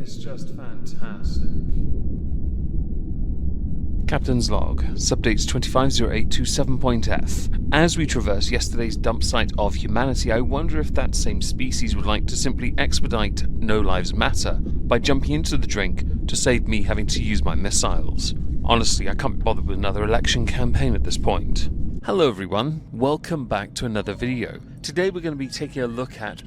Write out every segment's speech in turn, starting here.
is just fantastic. Captain's log, subdates 250827.f. As we traverse yesterday's dump site of humanity, I wonder if that same species would like to simply expedite No Lives Matter by jumping into the drink to save me having to use my missiles. Honestly, I can't be bothered with another election campaign at this point. Hello everyone, welcome back to another video. Today we're going to be taking a look at,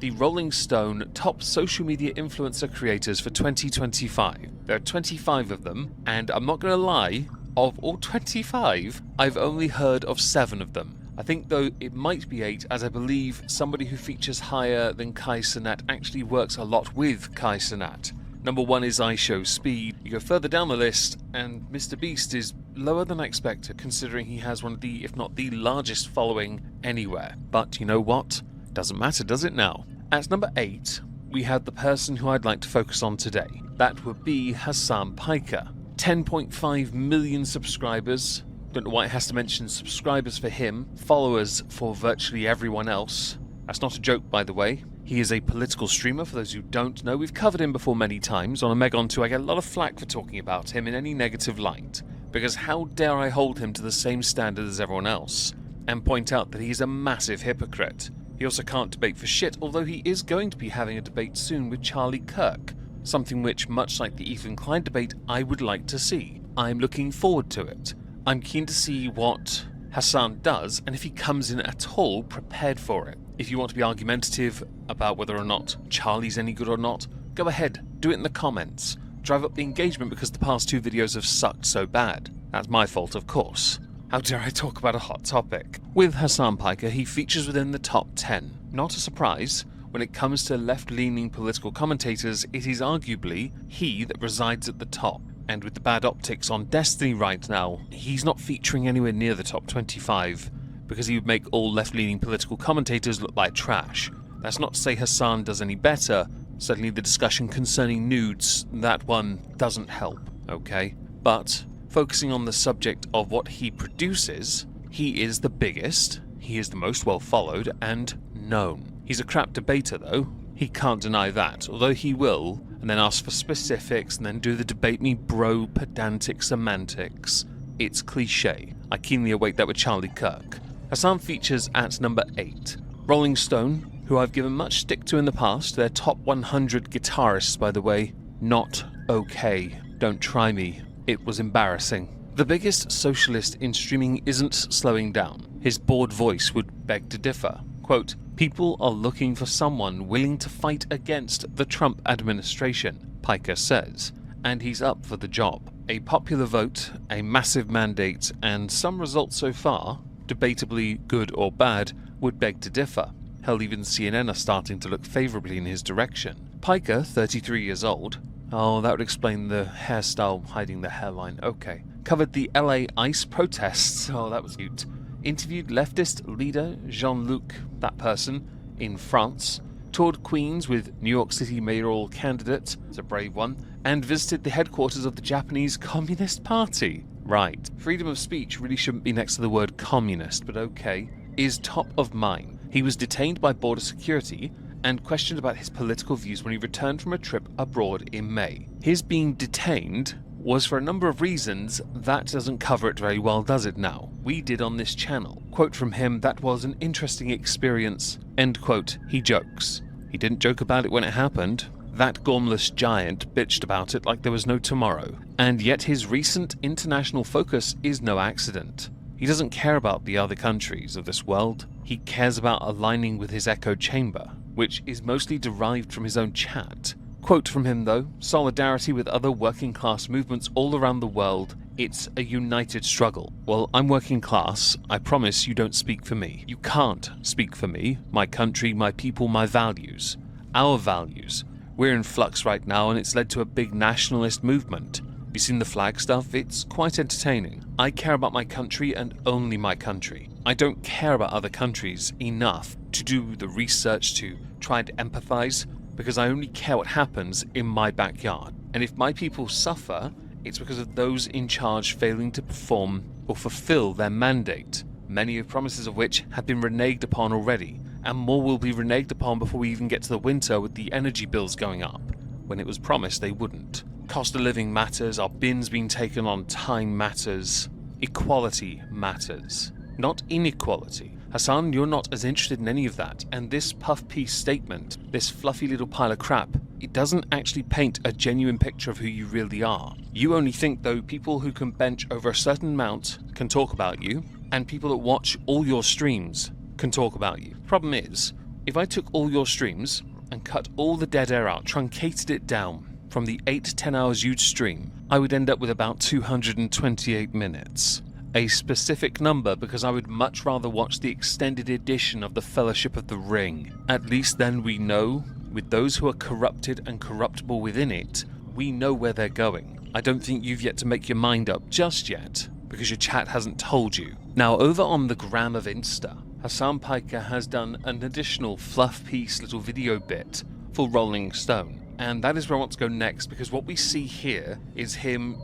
the Rolling Stone top social media influencer creators for 2025. There are 25 of them, and I'm not going to lie, of all 25, I've only heard of 7 of them. I think though it might be 8, as I believe somebody who features higher than Kai Cenat actually works a lot with Kai Cenat. Number 1 is iShowSpeed. You go further down the list, and Mr. Beast is lower than I expected, considering he has one of the, if not the largest following anywhere. But you know what? Doesn't matter, does it now? At number 8, we have the person who I'd like to focus on today. That would be Hasan Piker. 10.5 million subscribers. Don't know why it has to mention subscribers for him, followers for virtually everyone else. That's not a joke, by the way. He is a political streamer, for those who don't know. We've covered him before many times. On Omegon 2, I get a lot of flack for talking about him in any negative light, because how dare I hold him to the same standard as everyone else, and point out that he's a massive hypocrite. He also can't debate for shit, although he is going to be having a debate soon with Charlie Kirk, something which, much like the Ethan Klein debate, I would like to see. I'm looking forward to it. I'm keen to see what Hasan does, and if he comes in at all prepared for it. If you want to be argumentative about whether or not Charlie's any good or not, go ahead, do it in the comments. Drive up the engagement because the past 2 videos have sucked so bad. That's my fault, of course. How dare I talk about a hot topic? With Hasan Piker, he features within the top 10. Not a surprise. When it comes to left-leaning political commentators, it is arguably he that resides at the top. And with the bad optics on Destiny right now, he's not featuring anywhere near the top 25, because he would make all left-leaning political commentators look like trash. That's not to say Hasan does any better. Certainly the discussion concerning nudes, that one doesn't help, okay? But, focusing on the subject of what he produces, he is the biggest, he is the most well-followed, and known. He's a crap debater though, he can't deny that, although he will, and then ask for specifics, and then do the debate me bro pedantic semantics. It's cliche. I keenly await that with Charlie Kirk. Hasan features at number 8. Rolling Stone, who I've given much stick to in the past, their top 100 guitarists, by the way. Not okay. Don't try me. It was embarrassing. The biggest socialist in streaming isn't slowing down. His bored voice would beg to differ. Quote, "People are looking for someone willing to fight against the Trump administration," Piker says, and he's up for the job. A popular vote, a massive mandate, and some results so far, debatably good or bad, would beg to differ. Hell, even CNN are starting to look favourably in his direction. Piker, 33 years old, oh, that would explain the hairstyle hiding the hairline, okay, covered the LA ICE protests, oh, that was cute, interviewed leftist leader Jean-Luc, that person, in France, toured Queens with New York City mayoral candidate, it's a brave one, and visited the headquarters of the Japanese Communist Party. Right, freedom of speech really shouldn't be next to the word communist, but okay, is top of mind. He was detained by border security and questioned about his political views when he returned from a trip abroad in May. His being detained was for a number of reasons. That doesn't cover it very well, does it now? We did on this channel. Quote from him, "That was an interesting experience." End quote. He jokes. He didn't joke about it when it happened. That gormless giant bitched about it like there was no tomorrow. And yet his recent international focus is no accident. He doesn't care about the other countries of this world. He cares about aligning with his echo chamber, which is mostly derived from his own chat. Quote from him though, "Solidarity with other working class movements all around the world. It's a united struggle." Well, I'm working class. I promise you don't speak for me. You can't speak for me, my country, my people, my values. Our values. We're in flux right now, and it's led to a big nationalist movement. Have you seen the flag stuff? It's quite entertaining. I care about my country and only my country. I don't care about other countries enough to do the research to try and empathize, because I only care what happens in my backyard. And if my people suffer, it's because of those in charge failing to perform or fulfill their mandate, many of promises of which have been reneged upon already, and more will be reneged upon before we even get to the winter with the energy bills going up. when it was promised they wouldn't. Cost of living matters, our bins being taken on time matters, equality matters, not inequality. Hasan, you're not as interested in any of that, and this puff piece statement, this fluffy little pile of crap, it doesn't actually paint a genuine picture of who you really are. You only think, though, people who can bench over a certain amount can talk about you, and people that watch all your streams can talk about you. Problem is, if I took all your streams and cut all the dead air out, truncated it down from the 8 to 10 hours you'd stream, I would end up with about 228 minutes. A specific number because I would much rather watch the extended edition of the Fellowship of the Ring. At least then we know, with those who are corrupted and corruptible within it, we know where they're going. I don't think you've yet to make your mind up just yet, because your chat hasn't told you. Now, over on the gram of Insta, Hasan Piker has done an additional fluff piece little video bit for Rolling Stone. And that is where I want to go next, because what we see here is him...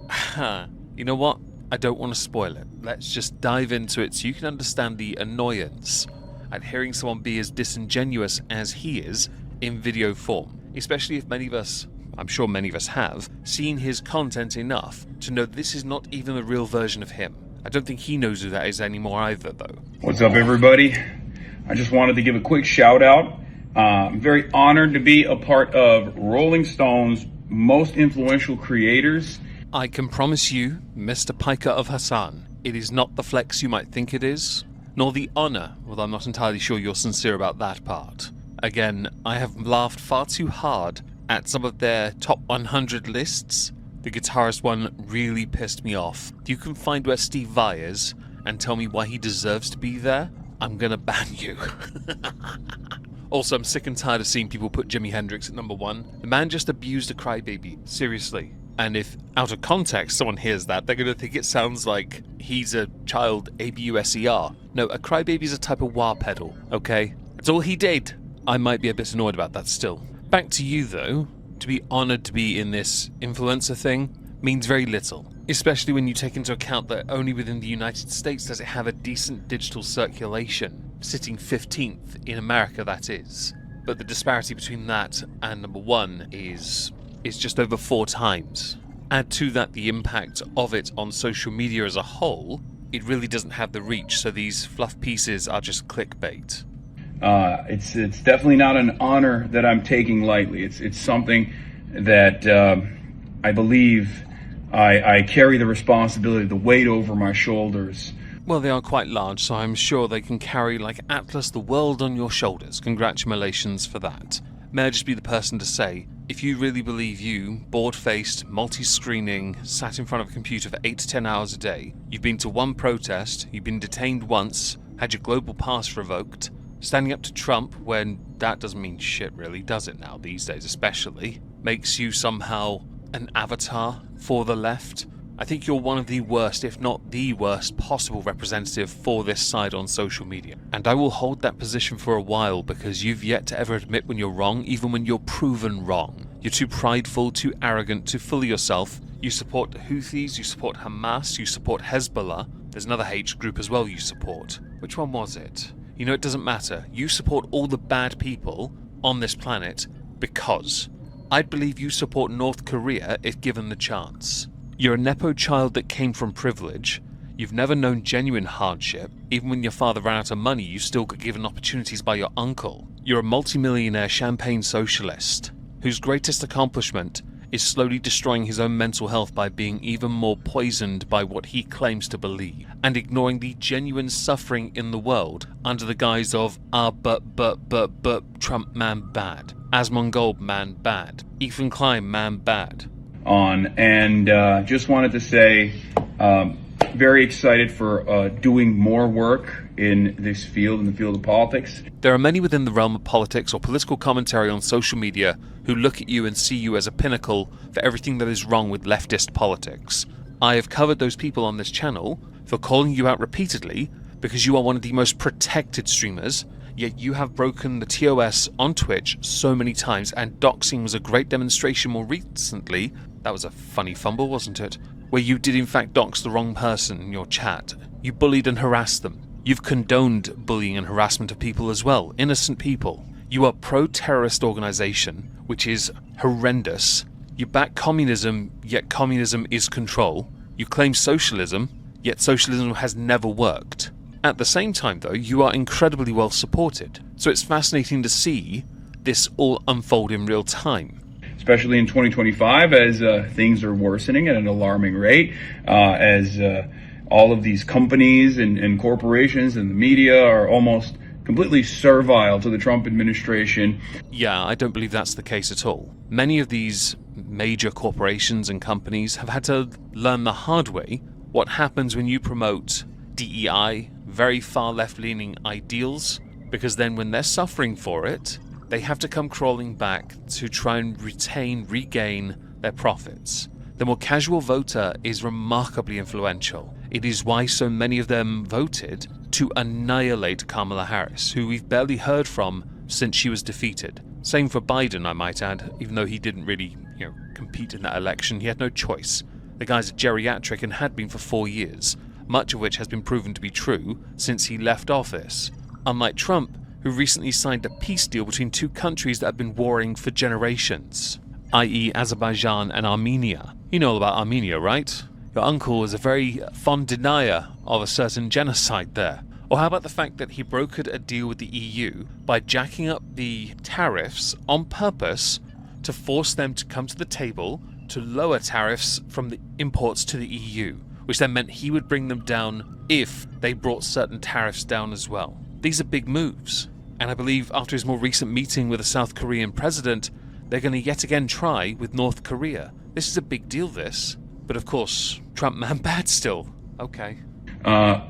you know what? I don't want to spoil it. Let's just dive into it so you can understand the annoyance at hearing someone be as disingenuous as he is in video form. Especially if many of us, I'm sure many of us have, seen his content enough to know this is not even the real version of him. I don't think he knows who that is anymore either, though. What's up, everybody? I just wanted to give a quick shout out. I'm very honored to be a part of Rolling Stone's most influential creators. I can promise you, Mr. Piker of Hasan, it is not the flex you might think it is, nor the honor, although I'm not entirely sure you're sincere about that part. Again, I have laughed far too hard at some of their top 100 lists. The guitarist one really pissed me off. If you can find where Steve Vai is and tell me why he deserves to be there, I'm gonna ban you. Also, I'm sick and tired of seeing people put Jimi Hendrix at number 1. The man just abused a crybaby, seriously. And if, out of context, someone hears that, they're going to think it sounds like he's a child ABUSER. No, a crybaby's a type of wah pedal, okay? That's all he did. I might be a bit annoyed about that still. Back to you, though. To be honoured to be in this influencer thing means very little. Especially when you take into account that only within the United States does it have a decent digital circulation. Sitting 15th in America, that is. But the disparity between that and number 1 is just over 4 times. Add to that the impact of it on social media as a whole, it really doesn't have the reach, so these fluff pieces are just clickbait. It's definitely not an honor that I'm taking lightly. It's something that I believe I carry the responsibility, the weight over my shoulders. Well, they are quite large, so I'm sure they can carry like Atlas the world on your shoulders. Congratulations for that. May I just be the person to say, if you really believe you, bored-faced, multi-screening, sat in front of a computer for 8 to 10 hours a day, you've been to one protest, you've been detained once, had your global pass revoked, standing up to Trump when that doesn't mean shit really, does it now, these days especially, makes you somehow an avatar for the left, I think you're one of the worst, if not the worst, possible representative for this side on social media. And I will hold that position for a while because you've yet to ever admit when you're wrong, even when you're proven wrong. You're too prideful, too arrogant, too full of yourself. You support the Houthis, you support Hamas, you support Hezbollah. There's another hate group as well you support. Which one was it? You know, it doesn't matter. You support all the bad people on this planet because I'd believe you support North Korea if given the chance. You're a nepo child that came from privilege. You've never known genuine hardship. Even when your father ran out of money, you still got given opportunities by your uncle. You're a multimillionaire champagne socialist whose greatest accomplishment is slowly destroying his own mental health by being even more poisoned by what he claims to believe and ignoring the genuine suffering in the world under the guise of but Trump man bad, Asmongold man bad, Ethan Klein man bad. Just wanted to say, very excited for doing more work in this field, in the field of politics. There are many within the realm of politics or political commentary on social media who look at you and see you as a pinnacle for everything that is wrong with leftist politics. I have covered those people on this channel for calling you out repeatedly because you are one of the most protected streamers, yet you have broken the TOS on Twitch so many times, and doxing was a great demonstration more recently. That was a funny fumble, wasn't it? Where you did in fact dox the wrong person in your chat. You bullied and harassed them. You've condoned bullying and harassment of people as well, innocent people. You are pro-terrorist organization, which is horrendous. You back communism, yet communism is control. You claim socialism, yet socialism has never worked. At the same time, though, you are incredibly well supported. So it's fascinating to see this all unfold in real time. Especially in 2025, as things are worsening at an alarming rate, as all of these companies and corporations and the media are almost completely servile to the Trump administration. Yeah, I don't believe that's the case at all. Many of these major corporations and companies have had to learn the hard way what happens when you promote DEI, very far left-leaning ideals, because then when they're suffering for it, they have to come crawling back to try and regain their profits. The more casual voter is remarkably influential. It is why so many of them voted to annihilate Kamala Harris, who we've barely heard from since she was defeated. Same for Biden, I might add, even though he didn't really, compete in that election. He had no choice. The guy's a geriatric and had been for 4 years, much of which has been proven to be true since he left office. Unlike Trump, who recently signed a peace deal between two countries that have been warring for generations, i.e. Azerbaijan and Armenia. You know all about Armenia, right? Your uncle was a very fond denier of a certain genocide there. Or how about the fact that he brokered a deal with the EU by jacking up the tariffs on purpose to force them to come to the table to lower tariffs from the imports to the EU, which then meant he would bring them down if they brought certain tariffs down as well. These are big moves. And I believe after his more recent meeting with the South Korean president, they're going to yet again try with North Korea. This is a big deal, this. But of course, Trump man bad still. Okay.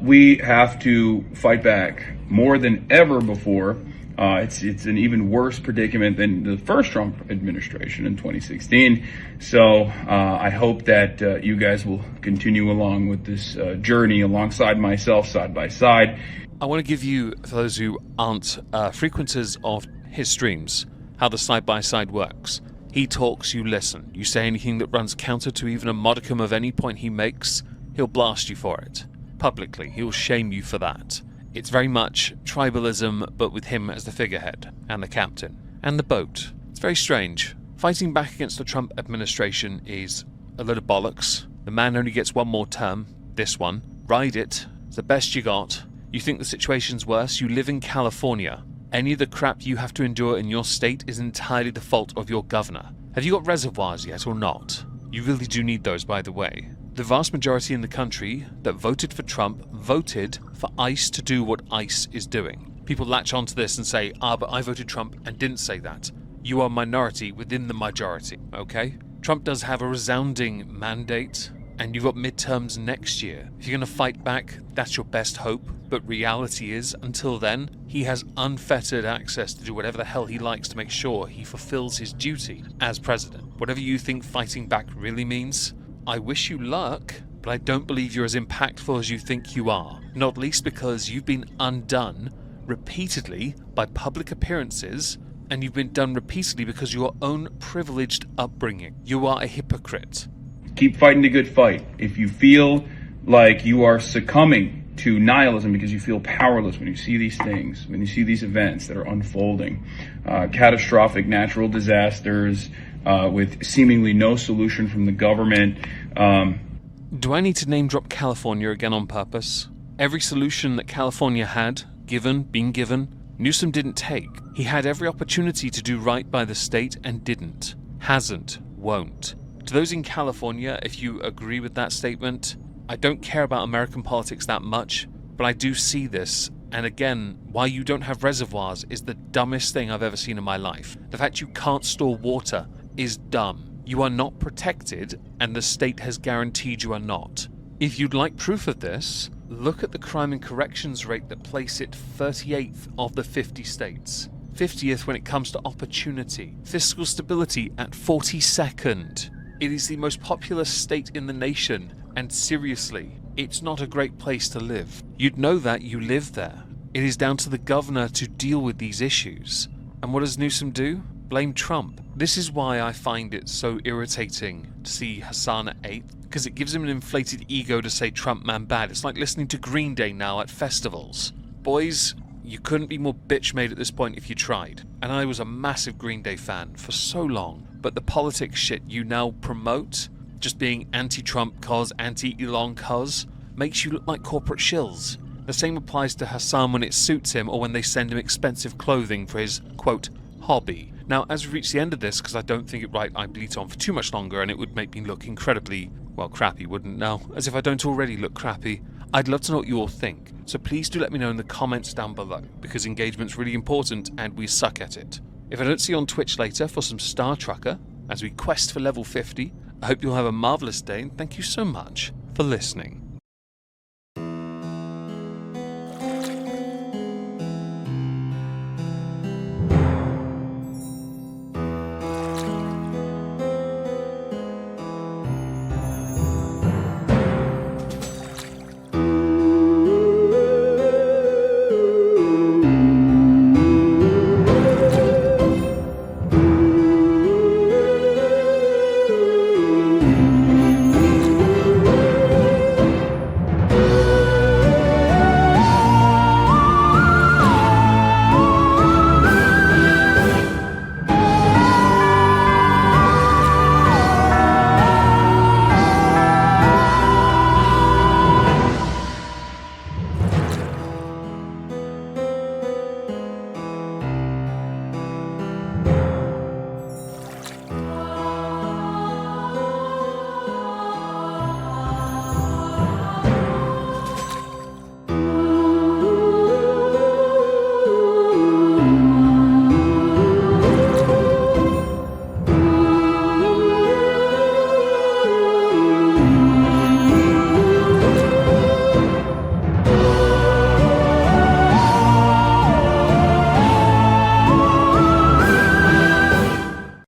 We have to fight back more than ever before. It's an even worse predicament than the first Trump administration in 2016. So I hope that you guys will continue along with this journey alongside myself, side by side. I want to give you, for those who aren't frequenters of his streams, how the side-by-side works. He talks, you listen. You say anything that runs counter to even a modicum of any point he makes, he'll blast you for it. Publicly, he'll shame you for that. It's very much tribalism, but with him as the figurehead, and the captain, and the boat. It's very strange. Fighting back against the Trump administration is a load of bollocks. The man only gets one more term, this one. Ride it. It's the best you got. You think the situation's worse? You live in California. Any of the crap you have to endure in your state is entirely the fault of your governor. Have you got reservoirs yet or not? You really do need those, by the way. The vast majority in the country that voted for Trump voted for ICE to do what ICE is doing. People latch onto this and say, but I voted Trump and didn't say that. You are a minority within the majority, okay? Trump does have a resounding mandate, and you've got midterms next year. If you're going to fight back, that's your best hope. But reality is, until then, he has unfettered access to do whatever the hell he likes to make sure he fulfills his duty as president. Whatever you think fighting back really means, I wish you luck, but I don't believe you're as impactful as you think you are. Not least because you've been undone repeatedly by public appearances, and you've been done repeatedly because of your own privileged upbringing. You are a hypocrite. Keep fighting the good fight. If you feel like you are succumbing to nihilism because you feel powerless when you see these things, when you see these events that are unfolding, catastrophic natural disasters with seemingly no solution from the government. Do I need to name drop California again on purpose? Every solution that California had, been given, Newsom didn't take. He had every opportunity to do right by the state and didn't. Hasn't. Won't. To those in California, if you agree with that statement, I don't care about American politics that much, but I do see this, and again, why you don't have reservoirs is the dumbest thing I've ever seen in my life. The fact you can't store water is dumb. You are not protected, and the state has guaranteed you are not. If you'd like proof of this, look at the crime and corrections rate that place it 38th of the 50 states. 50th when it comes to opportunity. Fiscal stability at 42nd. It is the most populous state in the nation, and seriously, it's not a great place to live. You'd know that you live there. It is down to the governor to deal with these issues. And what does Newsom do? Blame Trump. This is why I find it so irritating to see Hasan at 8th, because it gives him an inflated ego to say Trump man bad. It's like listening to Green Day now at festivals. Boys, you couldn't be more bitch-made at this point if you tried. And I was a massive Green Day fan for so long, but the politics shit you now promote, just being anti-Trump cause, anti-Elon cause, makes you look like corporate shills. The same applies to Hasan when it suits him or when they send him expensive clothing for his, quote, hobby. Now, as we reach the end of this, because I don't think it right I bleat on for too much longer and it would make me look incredibly, well, crappy, wouldn't it now? As if I don't already look crappy. I'd love to know what you all think, so please do let me know in the comments down below, because engagement's really important and we suck at it. If I don't see you on Twitch later for some Star Trucker, as we quest for level 50, I hope you'll have a marvellous day and thank you so much for listening.